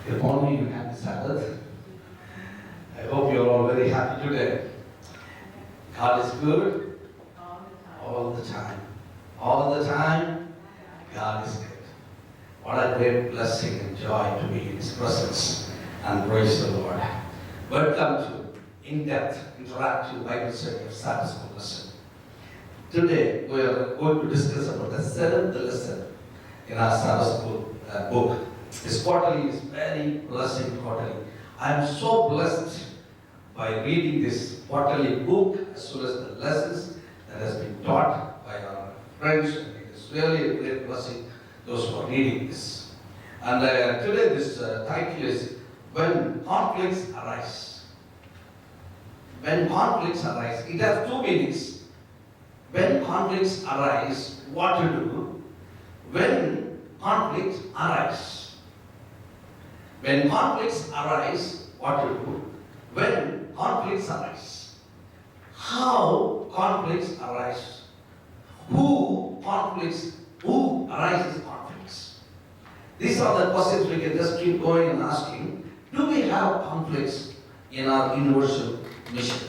Good morning and happy Sabbath. I hope you're all very happy today. God is good all the time. All the time, God is good. What a great blessing and joy to be in His presence, and praise the Lord. Welcome to in-depth, interactive Bible study of Sabbath school lesson. Today, we are going to discuss about the seventh lesson in our Sabbath school book. This quarterly is very blessing quarterly. I am so blessed by reading this quarterly book as well as the lessons that has been taught by our friends. It is really a great blessing, those who are reading this. And today this title is When Conflicts Arise. When conflicts arise, it has two meanings. When conflicts arise, what to do? When conflicts arise. When conflicts arise, what to do? When conflicts arise. How conflicts arise? Who arises conflicts? These are the questions we can just keep going and asking. Do we have conflicts in our universal mission,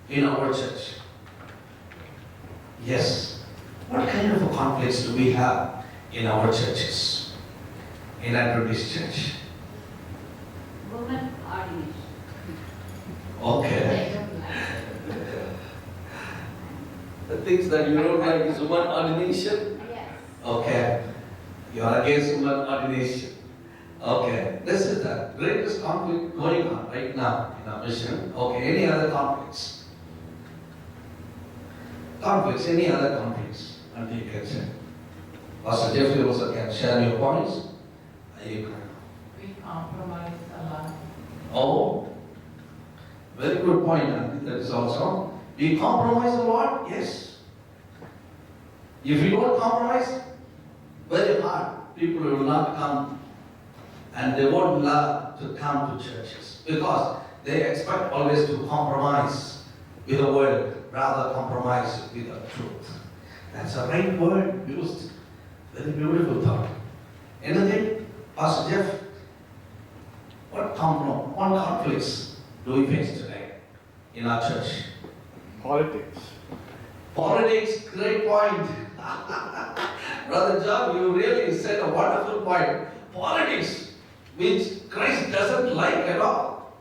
in our church? Yes. What kind of conflicts do we have in our churches? In Adventist church? Woman ordination. Okay. The things that you don't like is woman ordination? Yes. Okay. You are against woman ordination. Okay. This is the greatest conflict going on right now in our mission. Okay. Any other conflicts? Any other conflicts? Until you can say. Pastor Jeffrey also can share your points. You can. We compromise a lot. Oh, very good point. And that is also, we compromise a lot? Yes. If you don't compromise, very hard. People will not come and they won't love to come to churches because they expect always to compromise with the word rather compromise with the truth. That's a right word used. Very beautiful thought. Anything, Pastor Jeff? What conflicts do we face today in our church? Politics. Politics, great point. Brother John, you really said a wonderful point. Politics, which Christ doesn't like at all.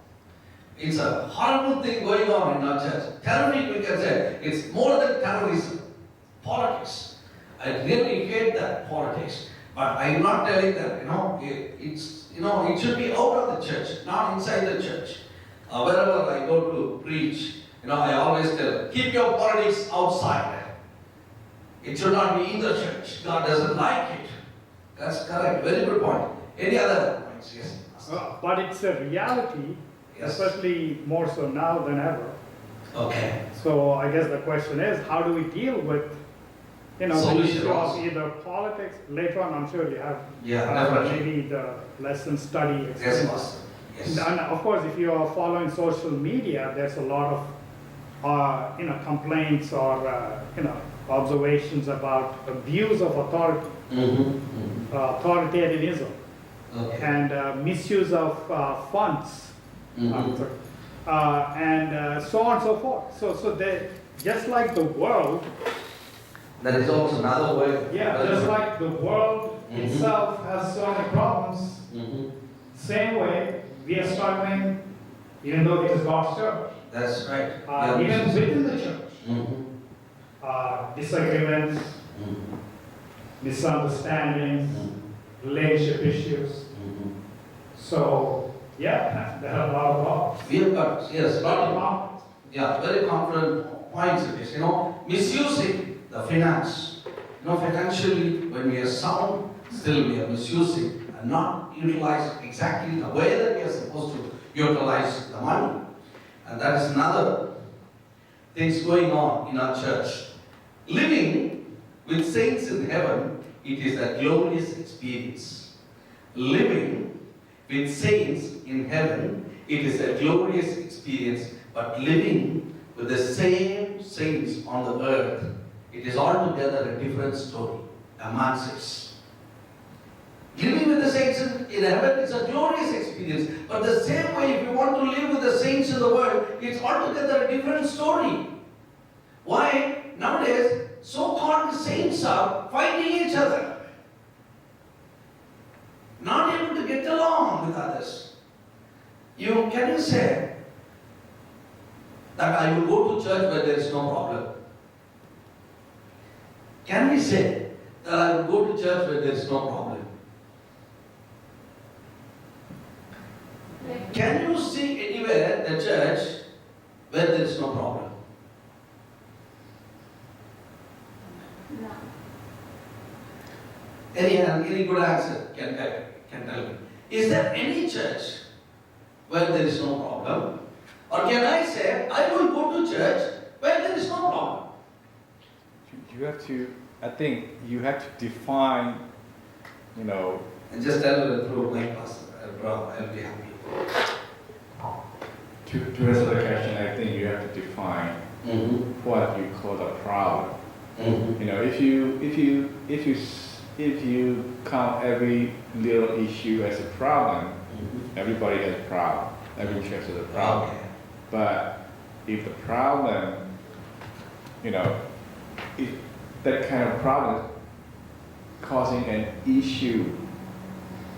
It's a horrible thing going on in our church. Terrorism, we can say, it's more than terrorism. Politics. I really hate that politics. But I'm not telling that, it should be out of the church, not inside the church. Wherever I go to preach, I always tell, keep your politics outside. It should not be in the church. God doesn't like it. That's correct. Very good point. Any other points? Yes. But it's a reality, Yes. especially more so now than ever. Okay. So I guess the question is, how do we deal with, the Solutions. issue of either politics? Later on, I'm sure you have Definitely. maybe the lesson study Yes, experience. Pastor. Yes. And of course, if you are following social media, there's a lot of, complaints or, observations about abuse of authority, authoritarianism, Okay. and misuse of funds, Mhm. and so on and so forth. So they, just like the world, That is also another way. just like the world Mhm. itself has so many problems, Mhm. same way we are struggling, even though it is God's church. That's right. Even within the church, Mhm. disagreements, Mhm. misunderstandings, Mhm. relationship issues. Mhm. So, yeah, there are a lot of problems. We have got, yes, A lot of conflicts. very confident points it is, misusing the finance. Financially, when we are sound, still we are misusing and not utilize exactly the way that we are supposed to utilize the money. And that is another things going on in our church. Living with saints in heaven, it is a glorious experience. Living with saints in heaven, it is a glorious experience. But living with the same saints on the earth, it is altogether a different story, a man's. Living with the saints in heaven, it's a glorious experience. But the same way, if you want to live with the saints in the world, it's altogether a different story. Why? Nowadays, so-called saints are fighting each other. Not able to get along with others. Can you say that I will go to church where there is no problem? Can we say that I will go to church where there is no problem? Can you see anywhere the church where there is no problem? No. Any good answer can tell me. Is there any church where there is no problem? Or can I say, I will go to church where there is no problem? You have to, I think you have to define, And just tell her through my pastor, I'll be happy. to answer the question, I think you have to define what you call a problem. If you count every little issue as a problem, everybody has a problem. Every church has a problem. Okay. But if the problem, if that kind of problem causing an issue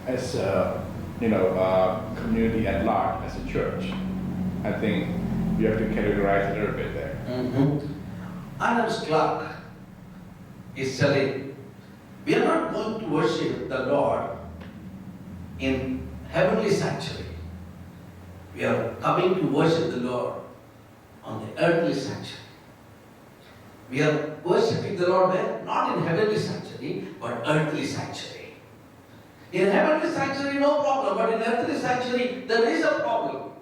as a community at large, as a church, I think you have to categorize a little bit there. Adams Clark is telling, we are not going to worship the Lord in heavenly sanctuary. We are coming to worship the Lord on the earthly sanctuary. We are worshiping the Lord where? Not in heavenly sanctuary, but earthly sanctuary. In heavenly sanctuary, no problem, but in earthly sanctuary, there is a problem.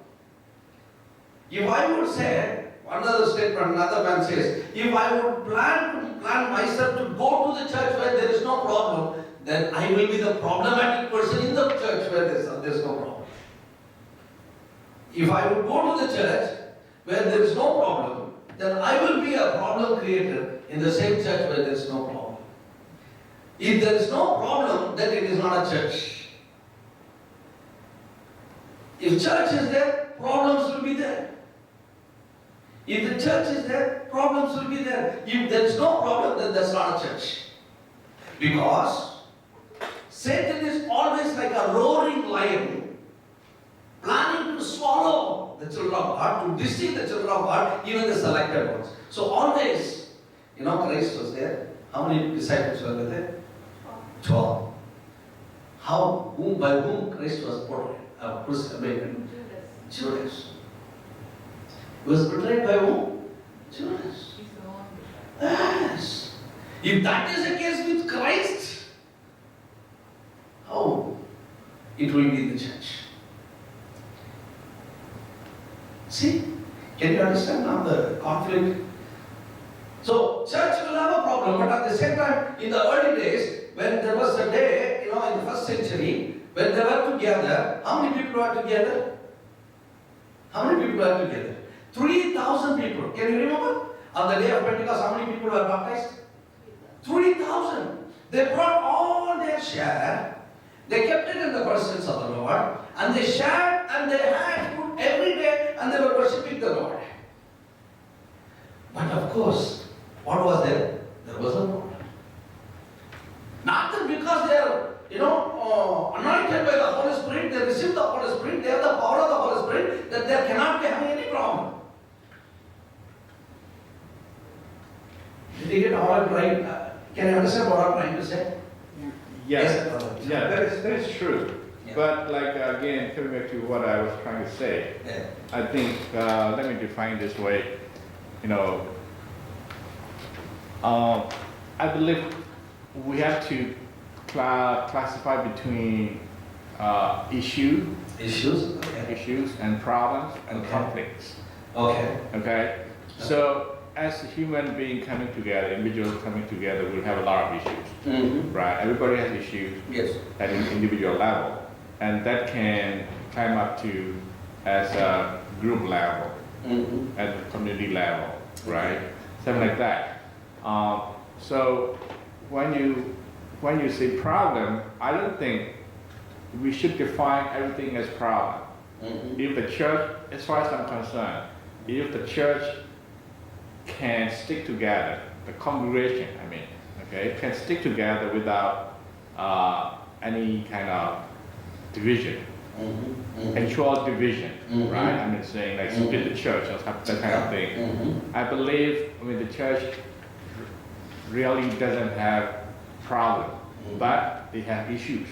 If I would say, another statement, another man says, if I would plan myself to go to the church where there is no problem, then I will be the problematic person in the church where there is no problem. If I would go to the church where there is no problem, then I will be a problem creator in the same church where there is no problem. If there is no problem, then it is not a church. If church is there, problems will be there. If the church is there, problems will be there. If there is no problem, then that's not a church. Because Satan is always like a roaring lion, planning to swallow the children of God, to deceive the children of God, even the selected ones. So always, Christ was there. How many disciples were there? 12. By whom Christ was crucified? Judas. He was betrayed by whom? Judas. Yes. If that is the case with Christ, how it will be in the church? See? Can you understand now the conflict? So, church will have a problem, but at the same time, in the early days, when there was a day, in the first century, when they were together, how many people were together? How many people were together? 3,000 people. Can you remember? On the day of Pentecost, how many people were baptized? 3,000. They brought all their share. They kept it in the presence of the Lord. And they shared and they had food every day and they were worshipping the Lord. But of course, what was there? There was a problem. Not that because they are, anointed by the Holy Spirit, they receive the Holy Spirit, they have the power of the Holy Spirit, that there cannot be having any problem. Did you get all right? Can you understand what I'm trying to say? Yes. Yeah, that is true. Yeah. But again, coming back to what I was trying to say, Yeah. I think, let me define this way, I believe we have to classify between issues and problems and conflicts. Okay. Okay? So, as a human being coming together, individuals coming together, we'll have a lot of issues, right? Everybody has issues Yes. at an individual level, and that can climb up to as a group level, at the community level, right? Something like that. So when you say problem, I don't think we should define everything as problem. Mhm. If the church, as far as I'm concerned, if the church can stick together, the congregation, I mean, okay, can stick together without any kind of division, Mhm. Mhm. actual division, Mhm. right? I mean, saying like split the church or that kind of thing. Mhm. I believe, the church really doesn't have problem, but they have issues.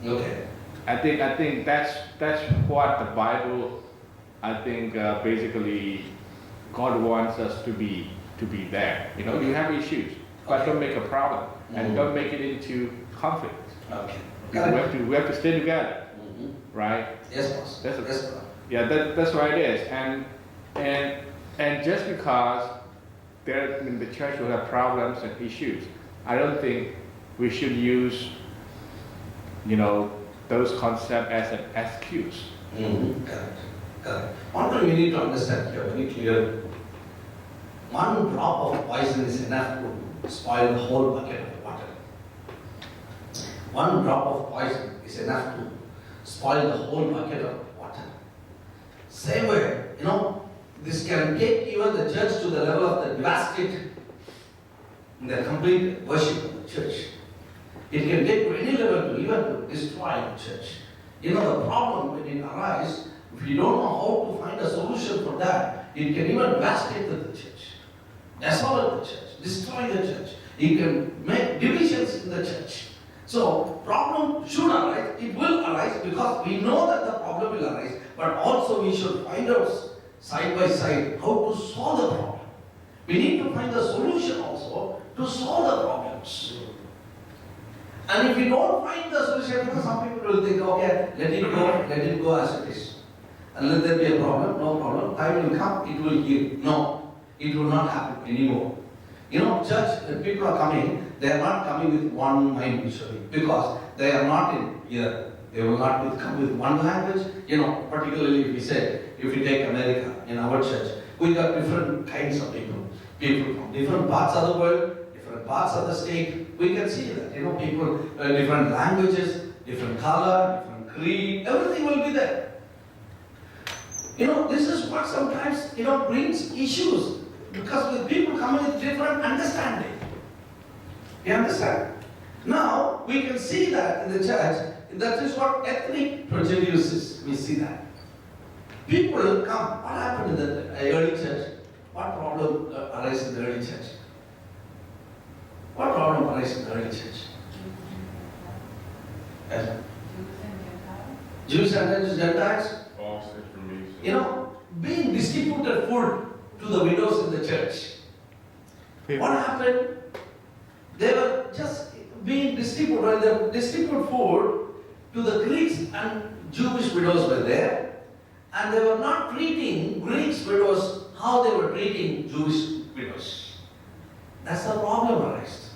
Okay. I think that's what the Bible, I think basically God wants us to be there. You have issues, but don't make a problem and don't make it into conflict. Okay. We have to stay together, Mhm. right? Yes, boss. That's Yes, boss. Yeah, that's what it is. And just because the church will have problems and issues, I don't think we should use those concepts as an excuse. Mhm. Correct. Correct. One thing we need to understand here very clearly. One drop of poison is enough to spoil the whole bucket of water. One drop of poison is enough to spoil the whole bucket of water. Same way, this can take even the church to the level of the devastated in the complete worship of the church. It can take to any level to even to destroy the church. The problem when it arises, if you don't know how to find a solution for that, it can even devastate the church, desolate the church, destroy the church. It can make divisions in the church. So, problem should arise, it will arise because we know that the problem will arise, but also we should find out side by side how to solve the problem. We need to find the solution also to solve the problems. And if we don't find the solution, some people will think, okay, let it go as it is. And let there be a problem, no problem, time will come, it will heal. No, it will not happen anymore. Church, when people are coming, they are not coming with one mind usually, because they are not in here. They will not come with one language. Particularly if we take America, in our church, we got different kinds of people. People from different parts of the world, different parts of the state. We can see that, people, different languages, different color, different creed, everything will be there. This is what sometimes, brings issues. Because with people coming with different understanding. You understand? Now, we can see that in the church. That is what ethnic prejudice is. We see that. People come. What happened in the early church? What problem arises in the early church? What problem arises in the early church? Yes. Jews and Gentiles? False information. Being distributed food to the widows in the church. What happened? They were just being distributed, they distributed food to the Greeks and Jewish widows were there, and they were not treating Greeks widows how they were treating Jewish widows. That's the problem arised.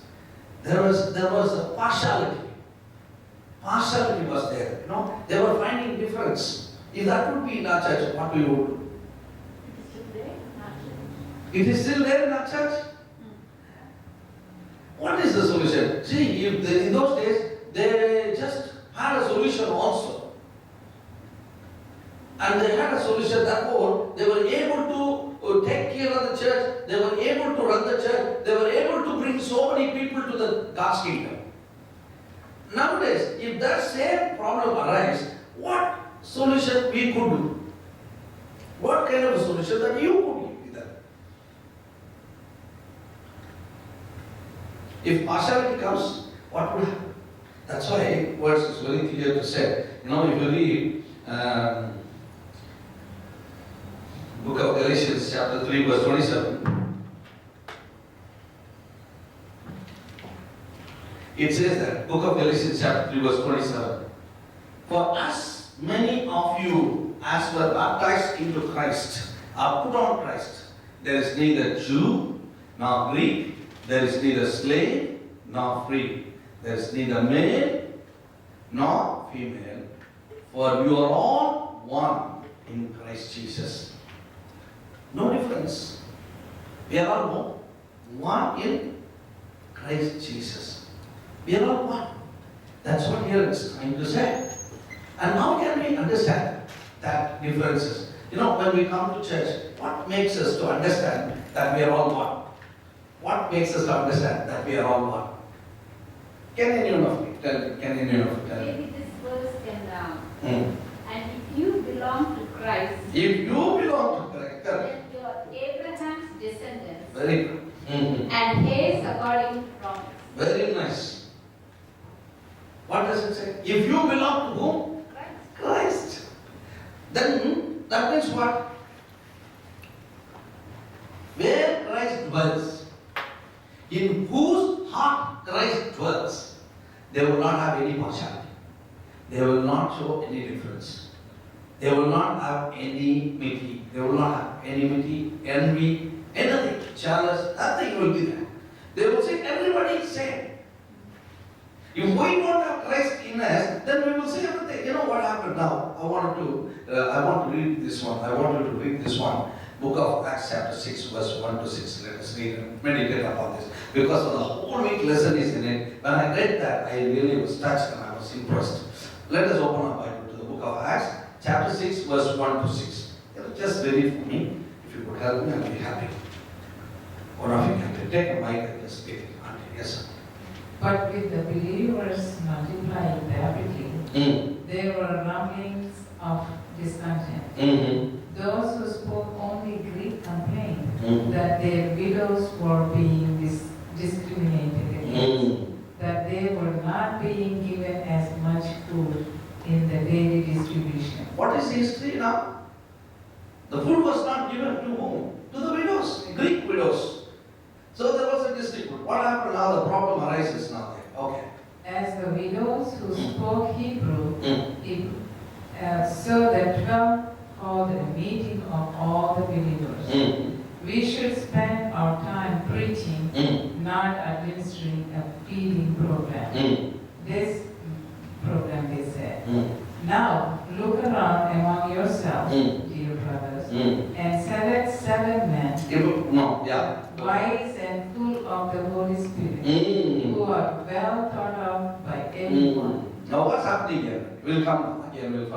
There was a partiality. Partiality was there. They were finding difference. If that would be in our church, what we would do? It is still there in our church. What is the solution? See, in those days, they just had a solution also. And they had a solution, therefore, they were able to take care of the church, they were able to run the church, they were able to bring so many people to the God's kingdom. Nowadays, if that same problem arises, what solution we could do? What kind of a solution that you could give? If partiality comes, what will happen? That's why verse is very clear to say. If you read book of Galatians chapter 3 verse 27, it says that, book of Galatians chapter 3 verse 27, for as many of you as were baptized into Christ are put on Christ, there is neither Jew nor Greek, there is neither slave nor free. There is neither male nor female. For you are all one in Christ Jesus. No difference. We are all one in Christ Jesus. We are all one. That's what here is trying to say. And how can we understand that differences? You know, when we come to church, what makes us to understand that we are all one? What makes us to understand that we are all one? Can anyone of you tell me? Can anyone of you tell me? Maybe this verse can, Hmm. and if you belong to Christ, If you belong to Christ, then you are Abraham's descendants very good. and heirs according to promise. Very nice. What does it say? If you belong to whom? Christ. Christ. Then that means what? Where Christ dwells, in whose heart Christ dwells, they will not have any partiality. They will not show any difference. They will not have any enmity. They will not have enmity, envy, anything, jealous, nothing will be there. They will say everybody is same. If we don't have Christ in us, then we will see everything. You know what happened now? I want to read this one. I want you to read this one. Book of Acts chapter 6, verse 1 to 6. Let us read and meditate upon this. Because of the whole week lesson is in it. When I read that, I really was touched and I was impressed. Let us open our Bible to the book of Acts, chapter 6, verse 1 to 6. Just read it for me. If you could help me, I'll be happy. One of you can take a mic and just take it. Yes, sir. But with the believers multiplying rapidly, there were rumblings of discontent. Those who spoke only Greek complained that their widows were being discriminated against, that they were not being given as much food in the daily distribution. What is history now? The food was not given to whom? To the widows, Greek widows. So there was a dispute. What happened now? The problem arises now there. Okay. As the widows who spoke Hebrew, so the 12 called a meeting of all the believers. We should spend our time preaching, not administering a feeding program. This program, they said. Now, look around among yourselves, dear brothers, and select 7 men, wise and full of the Holy Spirit, who are well thought of by everyone. Now what's happening here? We'll come again, we'll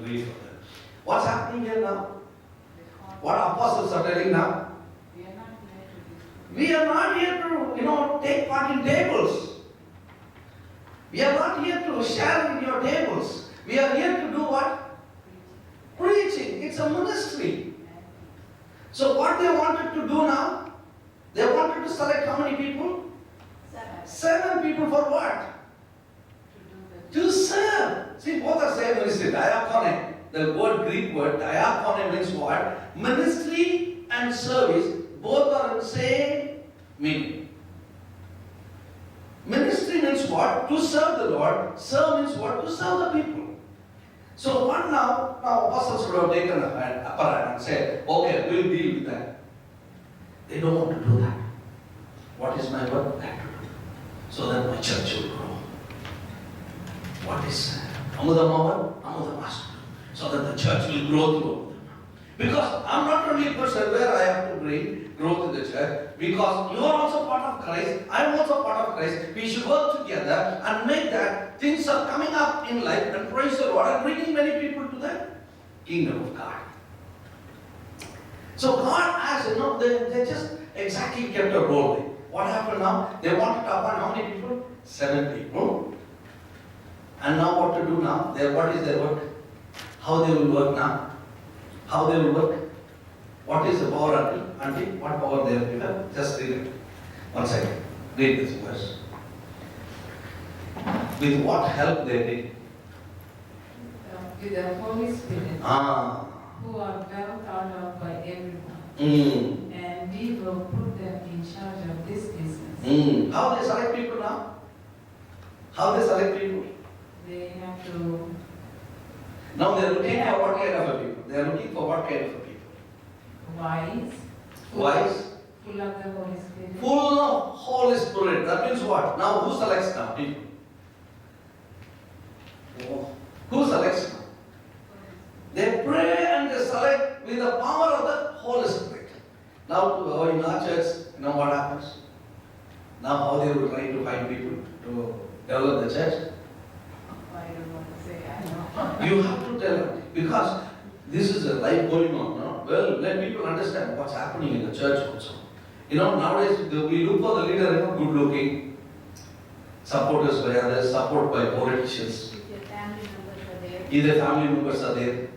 read further. What's happening here now? What apostles are telling now? We are not here to, take part in tables. We are not here to share in your tables. We are here to do what? Preaching. It's a ministry. So what they wanted to do now? They wanted to select how many people? 7 people for what? To serve. See, both are same ministry. Diakone. The word Greek word diakone means what? Ministry and service. Both are the same meaning. Ministry means what? To serve the Lord. Serve means what? To serve the people. So what now? Now apostles would have taken a upper hand and said, okay, we'll deal with that. They don't want to do that. What is my work? That to do. So that my church will grow. What is Amudamavan? Amudamastu. So that the church will grow through. Because I'm not only a person where I have to bring growth in the church, because you are also part of Christ, I am also part of Christ. We should work together and make that things are coming up in life and praise the Lord and bringing many people to the kingdom of God. So God has, they just exactly kept a role. What happened now? They wanted to appoint how many people? 7 people. And now what to do now? What is their work? How they will work now? How they will work? What is the power until? What power they will given? Just read it. 1 second. Read this verse. With what help they did? With the Holy Spirit, who are well thought of by everyone. And we will put them in charge of this business. How they select people now? How they select people? They have to. Now they are looking for what kind of a people? They are looking for what kind of a people? Wise. Wise. Full of the Holy Spirit. Full of Holy Spirit. That means what? Now who selects now? People. Who selects now? They pray and they select with the power of the Holy Spirit. Now in our church, what happens? Now how they will try to find people to develop the church? I don't want to say, I know. You have to tell them, because this is a life going on. No? Well, let people understand what's happening in the church also. Nowadays we look for the leader, good looking, supporters by others, support by politicians. If your family members are there. If their family members are there.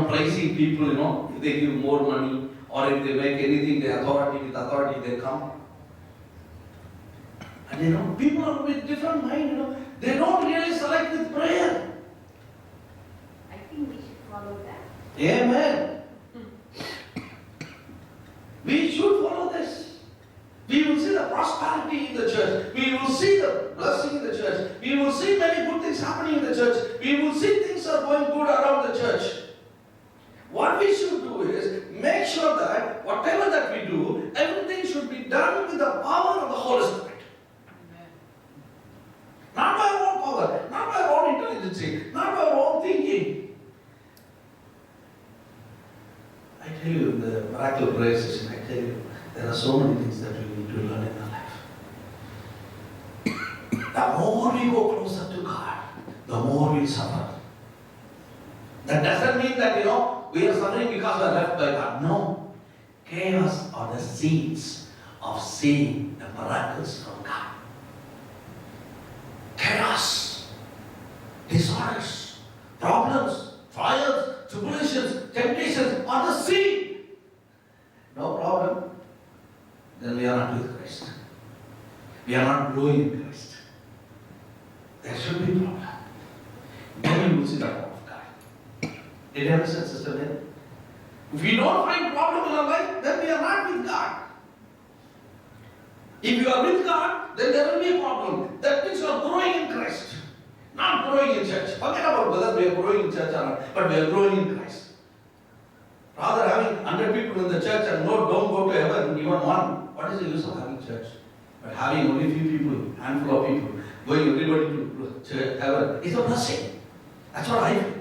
Praising people, if they give more money or if they make anything, with authority they come. And people are with different mind, they don't really select with prayer. I think we should follow that. Amen. We should follow this. We will see the prosperity in the church. We will see the blessing in the church. We will see many good things happening in the church. We will see things are going good around the church. What we should do is make sure that whatever that we do, everything should be done with the power of the Holy Spirit. Not by our own power, not by our own intelligence, not by our own thinking. I tell you, in the miracle prayer session, I tell you, there are so many things that we need to learn in our life. The more we go closer to God, the more we suffer. That doesn't mean that, we are suffering because we are left by God. No. Chaos are the seeds of seeing the miracles from God. Chaos, disorders, problems, trials, tribulations, temptations are the seed. No problem. Then we are not with Christ. We are not growing in Christ. There should be a problem. Then you will see the power of God. Did you understand, Sister Lynn? If we don't find problem in our life, then we are not with God. If you are with God, then there will be a problem. That means you are growing in Christ, not growing in church. Forget about whether we are growing in church or not, but we are growing in Christ. Rather having 100 people in the church and don't go to heaven, even one. What is the use of having church? But having only few people, handful of people, going everybody to church, heaven, is a blessing. That's what I feel.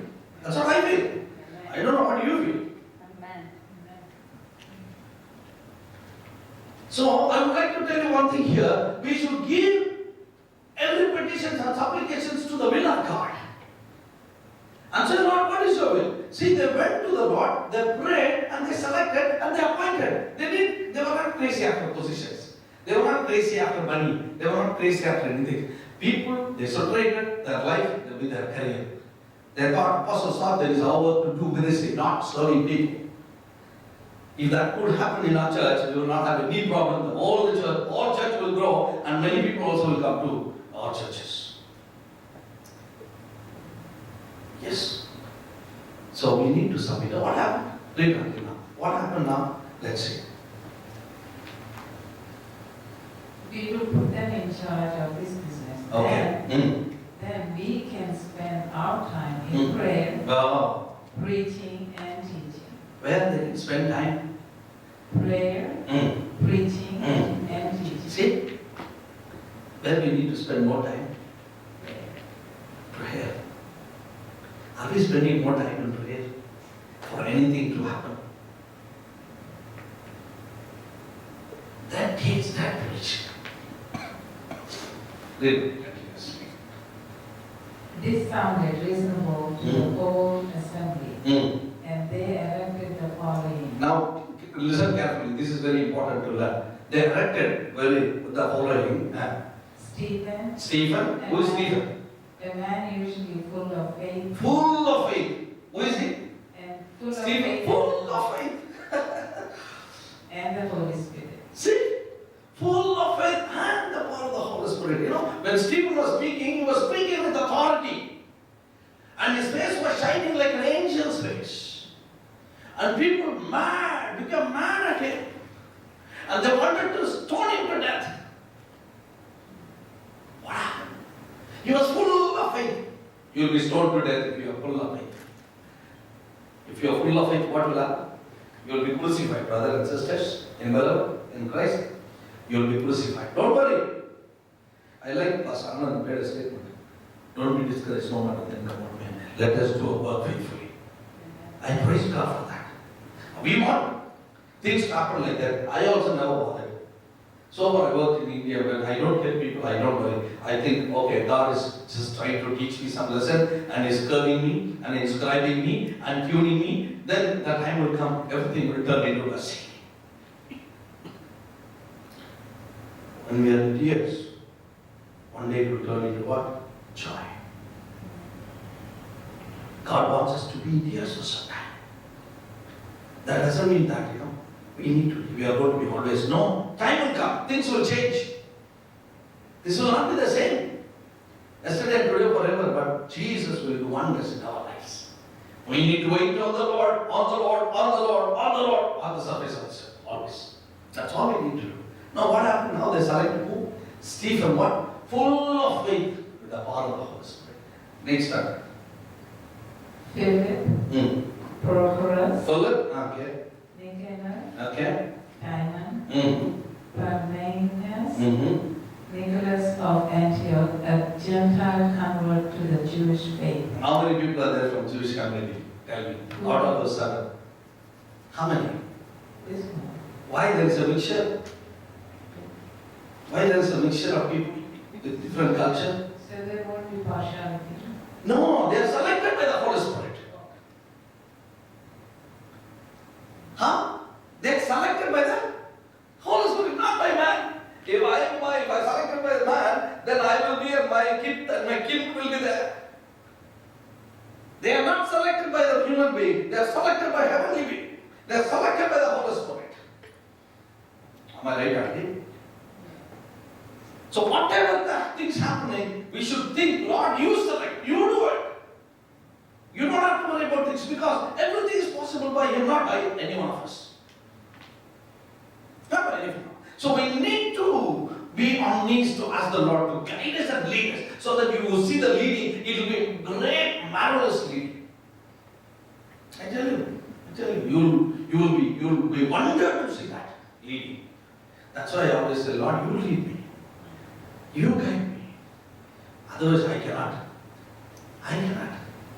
That's what I feel. I don't know what you feel. Amen. So I would like to tell you one thing here. We should give every petition and supplications to the will of God. And say, Lord, what is your will? See, they went to the Lord, they prayed, and they selected, and they appointed. They were not crazy after positions. They were not crazy after money. They were not crazy after anything. People, they saturated their life with their career. They thought, apostles thought there is our work to do ministry, not serving people. If that could happen in our church, we will not have any problem. All church will grow, and many people also will come to our churches. Yes. So we need to submit. What happened? Read until now. What happened now? Let's see. We will put them in charge of this business. Okay. Then we can spend our time in prayer, preaching and teaching. Where they can spend time? Prayer, preaching and teaching. See? Where we need to spend more time? Prayer. Are we spending more time in prayer for anything to happen? That takes that preaching. Read. This sounded reasonable to the whole assembly, and they erected the following. Now, listen carefully. This is very important to learn. They erected the following. Stephen. Who is Stephen? A man usually full of faith. Full of faith. Who is he? And full Stephen, of faith. full of faith. And the Holy Spirit. See? Full of faith and the power of the Holy Spirit. When Stephen was speaking, he was speaking with authority. And his face was shining like an angel's face. And people became mad at him. And they wanted to stone him to death. What happened? He was full of faith. You will be stoned to death if you are full of faith. If you are full of faith, what will happen? You will be crucified, brothers and sisters, in beloved, in Christ. You will be crucified. Don't worry. I like Pastor Anand made a statement. Don't be discouraged no matter the income of man. Let us do our work faithfully. I praise God for that. We want things to happen like that. I also never bothered. So far I worked in India, when I don't get people, I don't worry. I think, okay, God is just trying to teach me some lesson and is curving me and inscribing me and tuning me. Then the time will come, everything will turn into blessing. When we are in tears, one day it will turn into what? Joy. God wants us to be in tears for some time. That doesn't mean that, we are going to be always. No, time will come, things will change. This will not be the same. Yesterday and today forever, but Jesus will do wonders in our lives. We need to wait on the Lord, on the Lord, on the Lord, on the Lord, on the surface of the earth, always. That's all we need to do. Now what happened now? They selected who? Stephen, what? Full of faith with the power of the Holy Spirit. Next time. Philip, Prochorus, Philip, okay. Nicanor, Okay. Timon, Parmenius, Mm-hmm. Nicholas of Antioch, a Gentile convert to the Jewish faith. How many people are there from Jewish community? Tell me. Out of those 7. How many? This one. Why there is a mixture? Why there is a mixture of people with different culture? So there won't be partiality. No, they are selected by the Holy Spirit. Huh? They are selected by the Holy Spirit, not by man. If I am selected by the man, then I will be and my kin will be there. They are not selected by the human being. They are selected by heavenly being. They are selected by the Holy Spirit. Am I right, Auntie? So whatever that things happening, we should think, Lord, you select, you do it. You don't have to worry about things because everything is possible by Him, not by any one of us. Not by anyone. So we need to be on knees to ask the Lord to guide us and lead us, so that you will see the leading. It will be great, marvelous leading. I tell you, you will be wondered to see that leading. That's why I always say, Lord, you lead me. You guide me. Otherwise I cannot.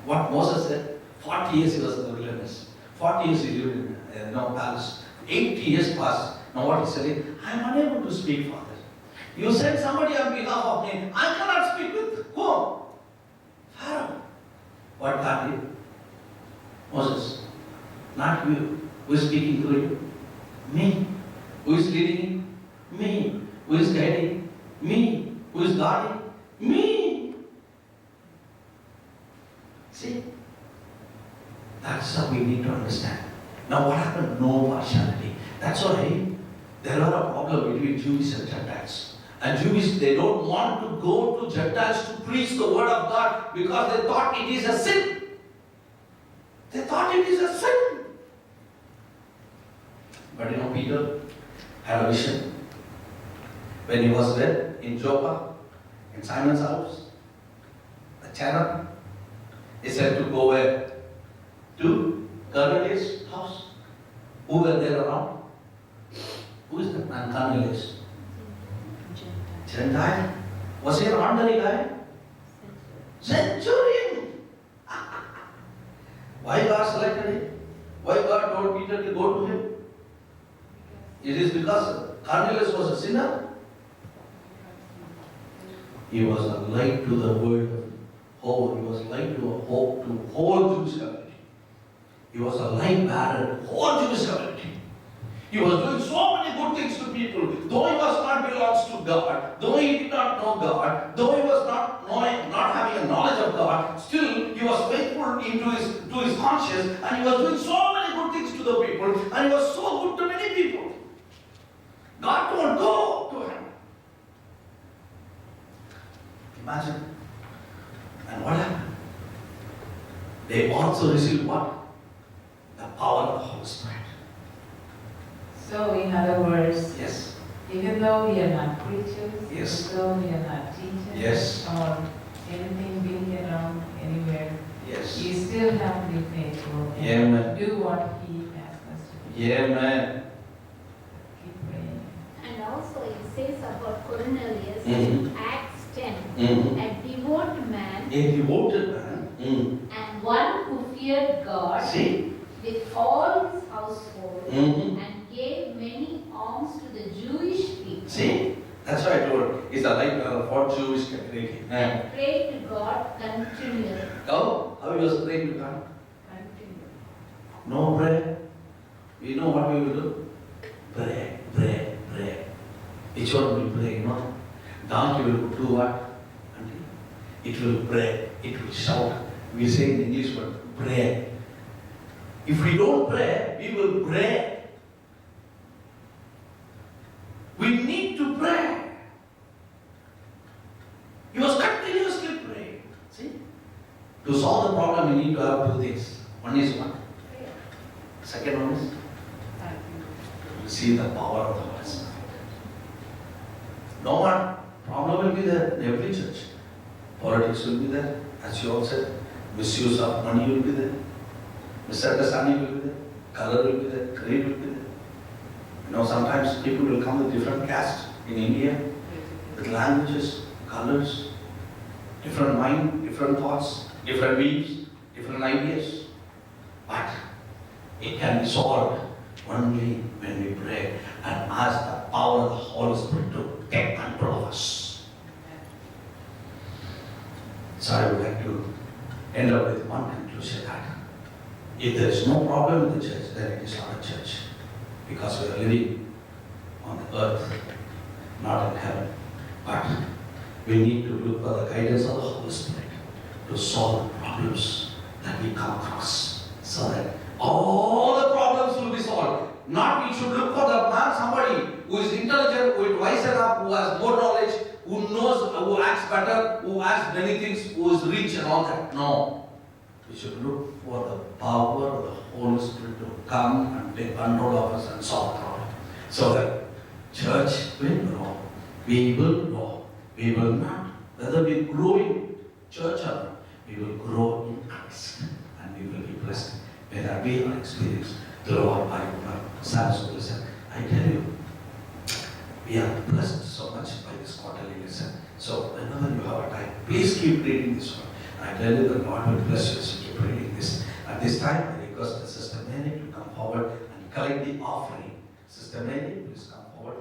What Moses said, 40 years he was in the wilderness. 40 years he lived in palace. 80 years passed. Now what he said, I am unable to speak, Father. You send somebody on behalf of me. I cannot speak with whom? Pharaoh. What God did? Moses. Not you. Who is speaking through you? Me. Who is leading you? Me. Who is guiding? Me. Who is guarding? Me. See? That's how we need to understand. Now what happened? No partiality. That's why there are a problem between Jews and Gentiles. And Jews, they don't want to go to Gentiles to preach the word of God because they thought it is a sin. They thought it is a sin. But Peter had a vision. When he was there in Joppa, in Simon's house, the channel, he said to go where? To Cornelius' house. Who were there around? Who is that man, Cornelius? Gentile. Was he an ordinary guy? Centurion. Why God selected him? Why God told Peter to go to him? It is because Cornelius was a sinner. He was a light to the world of hope. He was a light to a hope to whole Jewish community. He was a light bearer to whole Jewish community. He was doing so many good things to people, though he was not belongs to God, though he did not know God, though he was not having a knowledge of God, still he was faithful to his conscience, and he was doing so many good things to the people, and he was so good to many people. God told, go to him. Imagine. And what happened? They also received what? The power of the Holy Spirit. So in other words, Yes. even though we are not preachers, Yes. even though we are not teachers, Yes. or anything being around anywhere, Yes. we still have to be faithful and Amen. do what He asks us to do. Amen. Keep praying. And also it says about Cornelius Mhm. in Acts 10, Mm-hmm. a devout man A devoted man. and one who feared God See? with all his household Mm-hmm. and gave many alms to the Jewish people See? what Jewish community. Pray to God continually. Oh, how you was praying to God? Continually. No prayer. You know what we will do? Pray, pray, pray. Each one will pray, you know. Donkey will do what? It will pray, it will shout. We say in English word, pray. If we don't pray, we will pray. We need to pray. He was continuously praying. See? To solve the problem, we need to have two things. One is what? Prayer. Second one is? You see the power of the Holy Spirit. No one problem will be there in every church. Politics will be there, as you all said. Misuse of money will be there. Misunderstanding will be there. Color will be there. Creed will be there. You know, sometimes people will come with different castes in India, with languages, colors, different mind, different thoughts, different views, different ideas. But it can be solved only when we pray and ask the power of the Holy Spirit to take control of us. So I would like to end up with one conclusion that if there is no problem in the church, then it is not a church. Because we are living on the earth, not in heaven. But we need to look for the guidance of the Holy Spirit to solve the problems that we come across, so that all the problems will be solved. Not we should look for the man, somebody who is intelligent, who is wise enough, who has more knowledge, who knows, who acts better, who has many things, who is rich and all that. No. We should look for the power of the Holy Spirit to come and take control of us and solve the problem. So that church will grow. We will grow. We will not. Whether we grow in church or not, we will grow in Christ. And we will be blessed. May that be our experience through our Bible. Samson listen. I tell you, we are blessed so much by this quarterly lesson. So whenever you have a time, please keep reading this one. I tell you that God will bless you as you keep reading this. At this time, I request the Sister Mary to come forward and collect the offering. Sister Mary, please come forward.